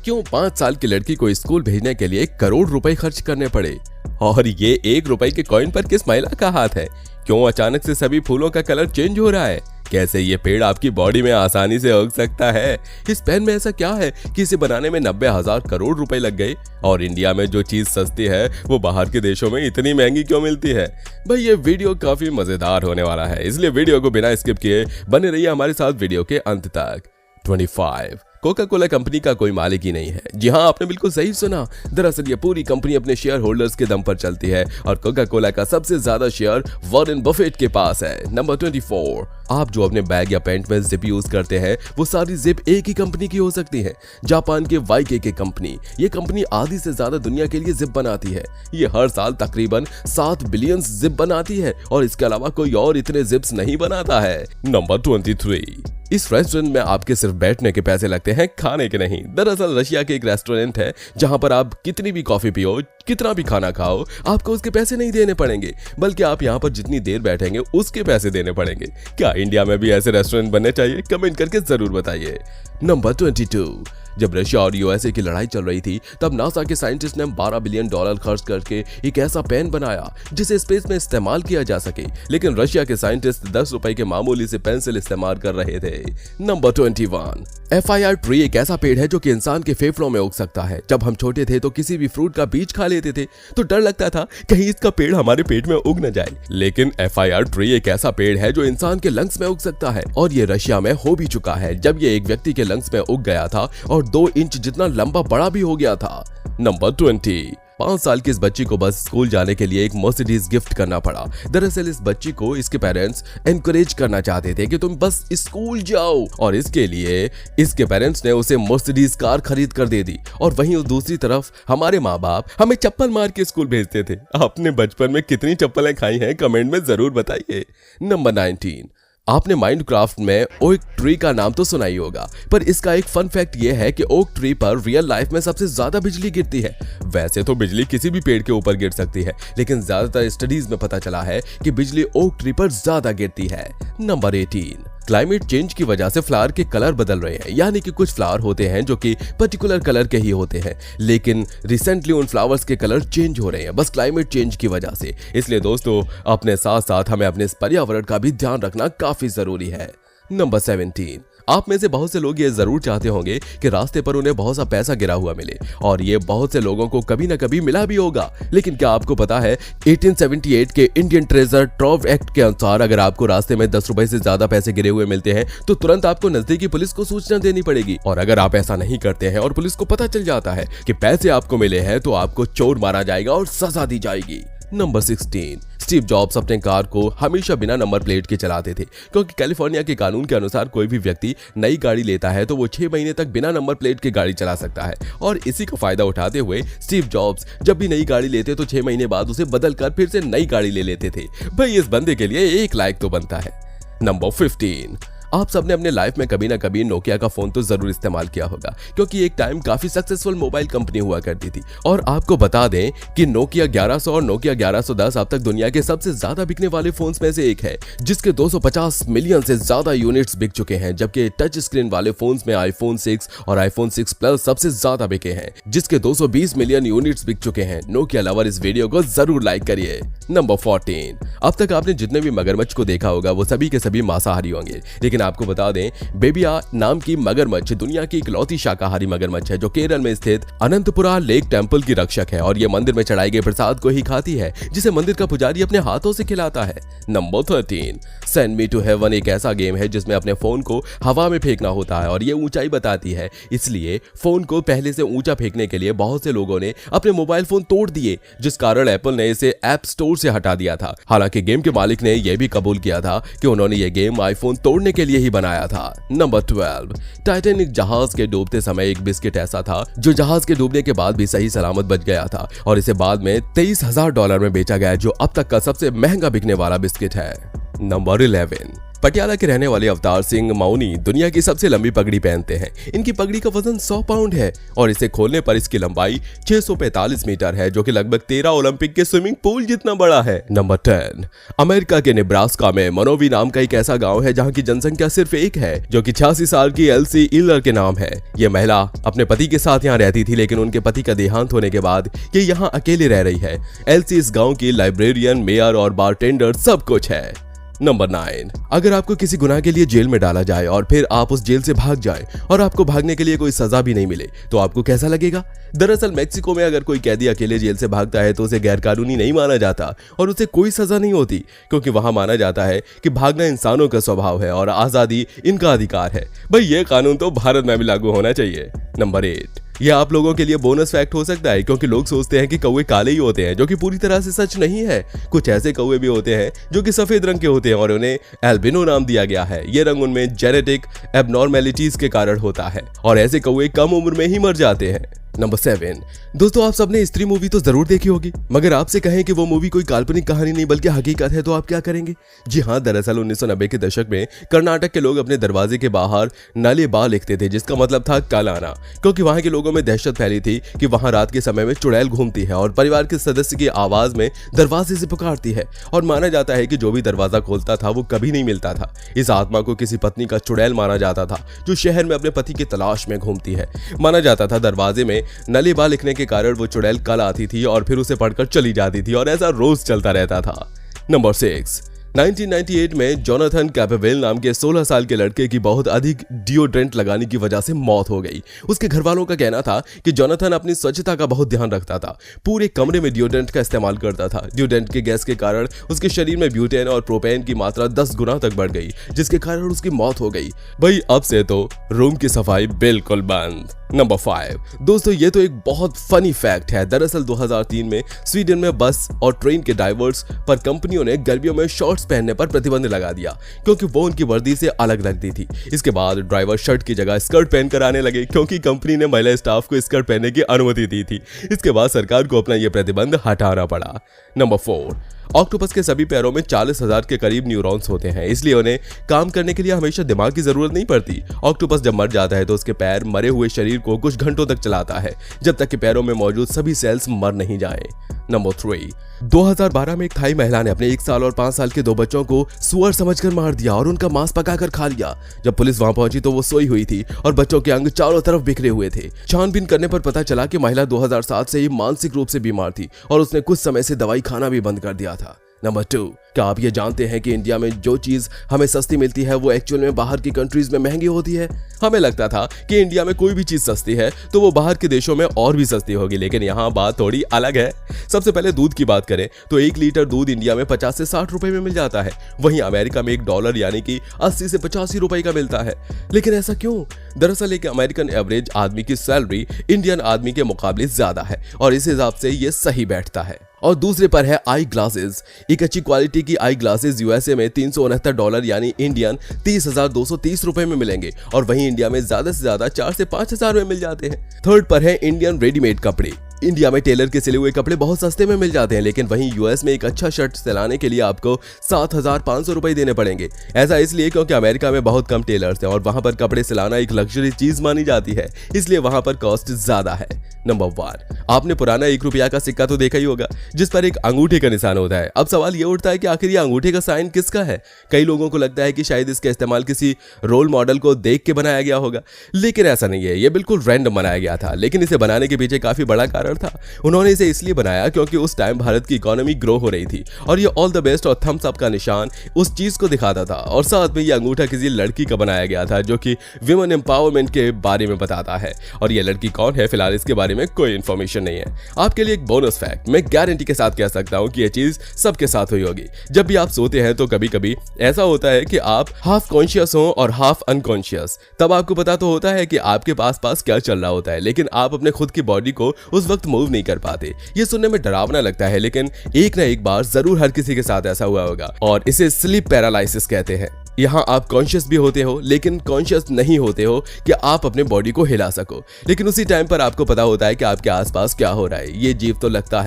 क्यों 5 साल की लड़की को स्कूल भेजने के लिए 1 करोड़ रुपए खर्च करने पड़े? और ये 1 रुपए के कॉइन पर किस महिला का हाथ है? क्यों अचानक से सभी फूलों का कलर चेंज हो रहा है? कैसे ये पेड़ आपकी बॉडी में आसानी से उग सकता है? इस पेन में ऐसा क्या है कि इसे बनाने में 90,000 करोड़ रुपए लग गए? और इंडिया में जो चीज सस्ती है वो बाहर के देशों में इतनी महंगी क्यों मिलती है? भाई ये वीडियो काफी मजेदार होने वाला है, इसलिए वीडियो को बिना स्किप किए बने रहिए हमारे साथ वीडियो के अंत तक। 25 कोका कोला कंपनी का कोई मालिक ही नहीं है। जी हाँ, आपने बिल्कुल सही सुना। दरअसल ये पूरी कंपनी अपने शेयर होल्डर्स के दम पर चलती है और कोका कोला का सबसे ज्यादा शेयर वॉरेन बफेट के पास है। नंबर 24, आप जो अपने बैग या पैंट में जिप यूज करते हैं वो सारी जिप एक ही कंपनी की हो सकती है, जापान के YKK कंपनी। ये कंपनी आधी से ज्यादा दुनिया के लिए जिप बनाती है। ये हर साल तकरीबन 7 बिलियन जिप बनाती है और इसके अलावा कोई और इतने जिप्स नहीं बनाता है। नंबर 23, इस रेस्टोरेंट में आपके सिर्फ बैठने के पैसे लगते हैं, खाने के नहीं। दरअसल रशिया के एक रेस्टोरेंट है जहां पर आप कितनी भी कॉफी पियो, कितना भी खाना खाओ, आपको उसके पैसे नहीं देने पड़ेंगे, बल्कि आप यहां पर जितनी देर बैठेंगे उसके पैसे देने पड़ेंगे। क्या इंडिया में भी ऐसे रेस्टोरेंट बनने चाहिए? कमेंट करके जरूर बताइए। नंबर 22, जब रशिया और USA की लड़ाई चल रही थी तब नासा के साइंटिस्ट ने $12 बिलियन खर्च करके एक ऐसा पेन बनाया जिसे स्पेस में इस्तेमाल किया जा सके, लेकिन रशिया के साइंटिस्ट 10 रुपए के मामूली से पेंसिल इस्तेमाल कर रहे थे। नंबर 21, FIR ट्री एक ऐसा पेड़ है जो कि इंसान के फेफड़ों में उग सकता है। जब हम छोटे थे तो किसी भी फ्रूट का बीज खा लेते थे तो डर लगता था कहीं इसका पेड़ हमारे पेट में उग न जाए, लेकिन FIR ट्री एक ऐसा पेड़ है जो इंसान के लंग्स में उग सकता है और ये रशिया में हो भी चुका है, जब ये एक व्यक्ति के लंग्स में उग गया था और 2 इंच जितना लंबा बड़ा भी हो गया था। नंबर 20, 5 साल की इस बच्ची को बस स्कूल जाने के लिए एक मर्सिडीज गिफ्ट करना पड़ा। दरअसल इस बच्ची को इसके पेरेंट्स एनकरेज करना चाहते थे कि तुम बस स्कूल जाओ, और इसके लिए इसके पेरेंट्स ने उसे मर्सिडीज कार खरीद कर दे दी। और वहीं दूसरी तरफ हमारे माँ बाप हमें चप्पल मार के स्कूल भेजते थे। आपने बचपन में कितनी चप्पलें खाई हैं? कमेंट में जरूर बताइए। नंबर 19, आपने माइनक्राफ्ट में ओक ट्री का नाम तो सुना ही होगा, पर इसका एक फन फैक्ट ये है कि ओक ट्री पर रियल लाइफ में सबसे ज्यादा बिजली गिरती है। वैसे तो बिजली किसी भी पेड़ के ऊपर गिर सकती है, लेकिन ज्यादातर स्टडीज में पता चला है कि बिजली ओक ट्री पर ज्यादा गिरती है। नंबर 18, क्लाइमेट चेंज की वजह से फ्लावर के कलर बदल रहे हैं, यानी कि कुछ फ्लावर होते हैं जो कि पर्टिकुलर कलर के ही होते हैं, लेकिन रिसेंटली उन फ्लावर्स के कलर चेंज हो रहे हैं बस क्लाइमेट चेंज की वजह से। इसलिए दोस्तों अपने साथ साथ हमें अपने इस पर्यावरण का भी ध्यान रखना काफी जरूरी है। नंबर 17, आप में से बहुत से लोग ये जरूर चाहते होंगे कि रास्ते पर उन्हें बहुत सा पैसा गिरा हुआ मिले, और ये बहुत से लोगों को कभी ना कभी मिला भी होगा। लेकिन क्या आपको पता है 1878 के इंडियन ट्रेजर ट्रॉव एक्ट के अनुसार अगर आपको रास्ते में 10 रुपए से ज्यादा पैसे गिरे हुए मिलते हैं तो तुरंत आपको नजदीकी पुलिस को सूचना देनी पड़ेगी, और अगर आप ऐसा नहीं करते हैं और पुलिस को पता चल जाता है कि पैसे आपको मिले हैं तो आपको चोर मारा जाएगा और सजा दी जाएगी। नंबर 16, स्टीव जॉब्स अपने कार को हमेशा बिना नंबर प्लेट के चलाते थे, क्योंकि कैलिफोर्निया के कानून के अनुसार कोई भी व्यक्ति नई गाड़ी लेता है तो वो 6 महीने तक बिना नंबर प्लेट के गाड़ी चला सकता है। और इसी का फायदा उठाते हुए स्टीव जॉब्स जब भी नई गाड़ी लेते तो 6 महीने बाद उसे बदल कर फिर से नई गाड़ी ले लेते थे। भाई इस बंदे के लिए एक लाइक तो बनता है। नंबर 15, आप सबने अपने लाइफ में कभी ना कभी नोकिया का फोन तो जरूर इस्तेमाल किया होगा, क्योंकि एक टाइम काफी सक्सेसफुल मोबाइल कंपनी हुआ करती थी। और आपको बता दें कि नोकिया 1100 और नोकिया 1110 अब तक दुनिया के सबसे ज्यादा बिकने वाले फोन्स में से एक है, जिसके 250 मिलियन से ज्यादा यूनिट्स बिक चुके हैं, जबकि टच स्क्रीन वाले फोन्स में iPhone 6 और iPhone 6 Plus सबसे ज्यादा बिके हैं, जिसके 220 मिलियन यूनिट्स बिक चुके हैं। नोकिया लवर इस वीडियो को जरूर लाइक करिए। नंबर 14, अब तक आपने जितने भी मगरमच्छ को देखा होगा वो सभी के सभी मांसाहारी होंगे, लेकिन आपको बता दें बेबिया नाम की मगरमच्छ दुनिया की इकलौती शाकाहारी मगरमच्छ है जो केरल में स्थित अनंतपुरा लेक टेंपल की रक्षक है, और ये मंदिर में चढ़ाई गए प्रसाद को ही खाती है जिसे मंदिर का पुजारी अपने हाथों से खिलाता है। Number 13, send me to heaven एक ऐसा गेम है जिसमें अपने फोन को हवा में फेंकना होता है और ये ऊंचाई बताती है, इसलिए फोन को पहले से ऊंचा फेंकने के लिए बहुत से लोगों ने अपने मोबाइल फोन तोड़ दिए, जिस कारण एप्पल ने इसे ऐप स्टोर से हटा दिया था। हालांकि गेम के मालिक ने यह भी कबूल किया था कि उन्होंने ये गेम आईफोन तोड़ने के लिए ही बनाया था। नंबर 12, टाइटैनिक जहाज के डूबते समय एक बिस्किट ऐसा था जो जहाज के डूबने के बाद भी सही सलामत बच गया था और इसे बाद में $23,000 में बेचा गया, जो अब तक का सबसे महंगा बिकने वाला बिस्किट है। नंबर 11, पटियाला के रहने वाले अवतार सिंह मौनी दुनिया की सबसे लंबी पगड़ी पहनते हैं। इनकी पगड़ी का वजन 100 पाउंड है और इसे खोलने पर इसकी लंबाई 645 मीटर है, जो कि लगभग 13 ओलंपिक के स्विमिंग पूल जितना बड़ा है। नंबर 10, अमेरिका के नेब्रास्का में मनोवी नाम का एक ऐसा गांव है जहां की जनसंख्या सिर्फ एक है, जो कि 86 साल की एल्सी इलर के नाम है। यह महिला अपने पति के साथ यहाँ रहती थी, लेकिन उनके पति का देहांत होने के बाद ये यहाँ अकेले रह रही है। एल्सी इस गांव की लाइब्रेरियन, मेयर और बारटेंडर सब कुछ है। नंबर 9, अगर आपको किसी गुनाह के लिए जेल में डाला जाए और फिर आप उस जेल से भाग जाएं और आपको भागने के लिए कोई सजा भी नहीं मिले तो आपको कैसा लगेगा? दरअसल मेक्सिको में अगर कोई कैदी अकेले जेल से भागता है तो उसे गैरकानूनी नहीं माना जाता और उसे कोई सजा नहीं होती, क्योंकि वहां माना जाता है कि भागना इंसानों का स्वभाव है और आजादी इनका अधिकार है। भाई ये कानून तो भारत में भी लागू होना चाहिए। नंबर 8, यह आप लोगों के लिए बोनस फैक्ट हो सकता है, क्योंकि लोग सोचते हैं कि कौवे काले ही होते हैं, जो कि पूरी तरह से सच नहीं है। कुछ ऐसे कौवे भी होते हैं जो कि सफेद रंग के होते हैं और उन्हें एल्बिनो नाम दिया गया है। ये रंग उनमें जेनेटिक एबनॉर्मेलिटीज के कारण होता है और ऐसे कौवे कम उम्र में ही मर जाते हैं। नंबर 7, दोस्तों आप सबने स्त्री मूवी तो जरूर देखी होगी, मगर आपसे कहें कि वो मूवी कोई काल्पनिक कहानी नहीं बल्कि हकीकत है तो आप क्या करेंगे? जी हाँ, दरअसल 1990 के दशक में कर्नाटक के लोग अपने दरवाजे के बाहर नाले बा लिखते थे, जिसका मतलब था कल आना, क्योंकि वहां के लोगों में दहशत फैली थी कि वहां रात के समय में चुड़ैल घूमती है और परिवार के सदस्य की आवाज में दरवाजे से पुकारती है और माना जाता है कि जो भी दरवाजा खोलता था वो कभी नहीं मिलता था। इस आत्मा को किसी पत्नी का चुड़ैल माना जाता था जो शहर में अपने पति की तलाश में घूमती है। माना जाता था दरवाजे में नलीबा लिखने के कारण वो चुड़ैल कल आती थी और फिर उसे पढ़कर चली जाती थी और ऐसा रोज चलता रहता था। नंबर 6, 1998 में जोनाथन कैपेवेल नाम के 16 साल के लड़के की बहुत अधिक डिओड्रेंट लगाने की वजह से मौत हो गई। उसके घर वालों का कहना था कि जोनाथन अपनी स्वच्छता का बहुत ध्यान रखता था, पूरे कमरे में डिओड्रेंट का इस्तेमाल करता था। डिओड्रेंट के गैस के कारण उसके शरीर में ब्यूटेन और प्रोपेन की मात्रा 10 गुना तक बढ़ गई, जिसके कारण उसकी मौत हो गई। भाई अब से तो रूम की सफाई बिल्कुल बंद। नंबर 5, दोस्तों ये तो एक बहुत फनी फैक्ट है। दरअसल 2003 में स्वीडन में बस और ट्रेन के ड्राइवर्स पर कंपनियों ने गर्मियों में शॉर्ट्स पहनने पर प्रतिबंध लगा दिया, क्योंकि वो उनकी वर्दी से अलग लगती थी। इसके बाद ड्राइवर शर्ट की जगह स्कर्ट पहनकर आने लगे, क्योंकि कंपनी ने महिला स्टाफ को स्कर्ट पहनने की अनुमति दी थी। इसके बाद सरकार को अपना यह प्रतिबंध हटाना पड़ा। नंबर 4, ऑक्टोपस के सभी पैरों में 40,000 के करीब न्यूरॉन्स होते हैं, इसलिए उन्हें काम करने के लिए हमेशा दिमाग की जरूरत नहीं पड़ती। ऑक्टोपस जब मर जाता है तो उसके पैर मरे हुए शरीर को कुछ घंटों तक चलाता है, जब तक कि पैरों में मौजूद सभी सेल्स मर नहीं जाए। नंबर 3, 2012 में एक थाई महिला ने अपने 1 साल और 5 साल के 2 बच्चों को सुअर समझकर मार दिया और उनका मांस पकाकर खा लिया। जब पुलिस वहां पहुंची तो वो सोई हुई थी और बच्चों के अंग चारों तरफ बिखरे हुए थे। छानबीन करने पर पता चला कि महिला 2007 से ही मानसिक रूप से बीमार थी और उसने कुछ समय से दवाई खाना भी बंद कर दिया था। नंबर 2, क्या आप ये जानते हैं कि इंडिया में जो चीज हमें सस्ती मिलती है वो एक्चुअल में बाहर की कंट्रीज में महंगी होती है? हमें लगता था कि इंडिया में कोई भी चीज सस्ती है तो वो बाहर के देशों में और भी सस्ती होगी, लेकिन यहाँ बात थोड़ी अलग है। सबसे पहले दूध की बात करें तो 1 लीटर दूध इंडिया में 50 से 60 रुपए में मिल जाता है, वहीं अमेरिका में $1 यानी कि 80 से 85 रुपए का मिलता है। लेकिन ऐसा क्यों? दरअसल एक अमेरिकन एवरेज आदमी की सैलरी इंडियन आदमी के मुकाबले ज्यादा है और इस हिसाब से ये सही बैठता है। और दूसरे पर है आई ग्लासेस। एक अच्छी क्वालिटी की आई ग्लासेस यूएसए में $369 यानी इंडियन 30,230 रुपए में मिलेंगे और वहीं इंडिया में ज्यादा से ज्यादा 4 से 5 हजार में मिल जाते हैं। थर्ड पर है इंडियन रेडीमेड कपड़े। इंडिया में टेलर के सिले हुए कपड़े बहुत सस्ते में मिल जाते हैं, लेकिन वहीं यूएस में एक अच्छा शर्ट सिलाने के लिए आपको 7,500 रुपए देने पड़ेंगे। ऐसा इसलिए क्योंकि अमेरिका में बहुत कम टेलर्स हैं और वहां पर कपड़े सिलाना एक लग्जरी चीज मानी जाती है, इसलिए वहां पर कॉस्ट ज्यादा है। नंबर 1, आपने पुराना 1 रुपया का सिक्का तो देखा ही होगा जिस पर एक अंगूठे का निशान होता है। अब सवाल ये उठता है कि आखिर ये अंगूठे का साइन किसका है? कई लोगों को लगता है कि शायद इसका इस्तेमाल किसी रोल मॉडल को देख के बनाया गया होगा, लेकिन ऐसा नहीं है। ये बिल्कुल रैंडम बनाया गया था, लेकिन इसे बनाने के पीछे काफी बड़ा कारण था। उन्होंने इसे इसलिए बनाया क्योंकि उस टाइम भारत की इकोनॉमी ग्रो हो रही थी और ये ऑल द बेस्ट और थम्स अप का निशान उस चीज को दिखाता था, और साथ में ये अंगूठा किसी लड़की का बनाया गया था जो कि विमेन एम्पावरमेंट के बारे में बताता है। और ये लड़की कौन है फिलहाल इसके बारे में कोई इंफॉर्मेशन नहीं है। आपके लिए एक बोनस फैक्ट, मैं गारंटी के साथ कह सकता हूं कि यह चीज सबके साथ हुई होगी। जब भी आप सोते हैं तो कभी कभी ऐसा होता है कि आप हाफ कॉन्शियस हो और हाफ अनकॉन्शियस। तब आपको पता तो होता है कि आपके पास क्या चल रहा होता है, लेकिन आप अपने खुद की बॉडी को उस वक्त मूव नहीं कर पाते। ये सुनने में डरावना लगता है, लेकिन एक ना एक बार जरूर हर किसी के साथ ऐसा हुआ होगा और इसे स्लीप पैरालिसिस कहते हैं। यहाँ आप कॉन्शियस भी होते हो लेकिन कॉन्शियस नहीं होते हो कि आप अपने बॉडी को हिला सको, लेकिन उसी टाइम पर आपको पता होता है कि आपके आसपास क्या हो रहा है। ये अजीब तो लगता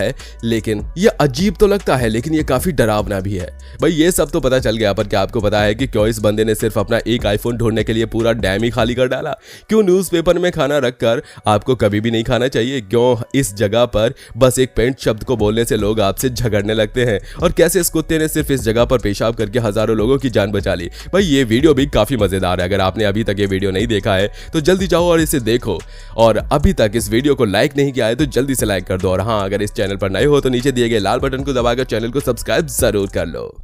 है लेकिन ये काफी डरावना भी है। भाई ये सब तो पता चल गया, पर क्या आपको पता है कि क्यों इस बंदे ने सिर्फ अपना एक आईफोन ढूंढने के लिए पूरा डैम ही खाली कर डाला? क्यों न्यूज़पेपर में खाना रखकर आपको कभी भी नहीं खाना चाहिए? क्यों इस जगह पर बस एक पेंट शब्द को बोलने से लोग आपसे झगड़ने लगते हैं? और कैसे इस कुत्ते ने सिर्फ इस जगह पर पेशाब करके हजारों लोगों की जान बचा ली? भाई ये वीडियो भी काफी मजेदार है। अगर आपने अभी तक ये वीडियो नहीं देखा है तो जल्दी जाओ और इसे देखो, और अभी तक इस वीडियो को लाइक नहीं किया है तो जल्दी से लाइक कर दो। और हाँ, अगर इस चैनल पर नए हो तो नीचे दिए गए लाल बटन को दबाकर चैनल को सब्सक्राइब जरूर कर लो।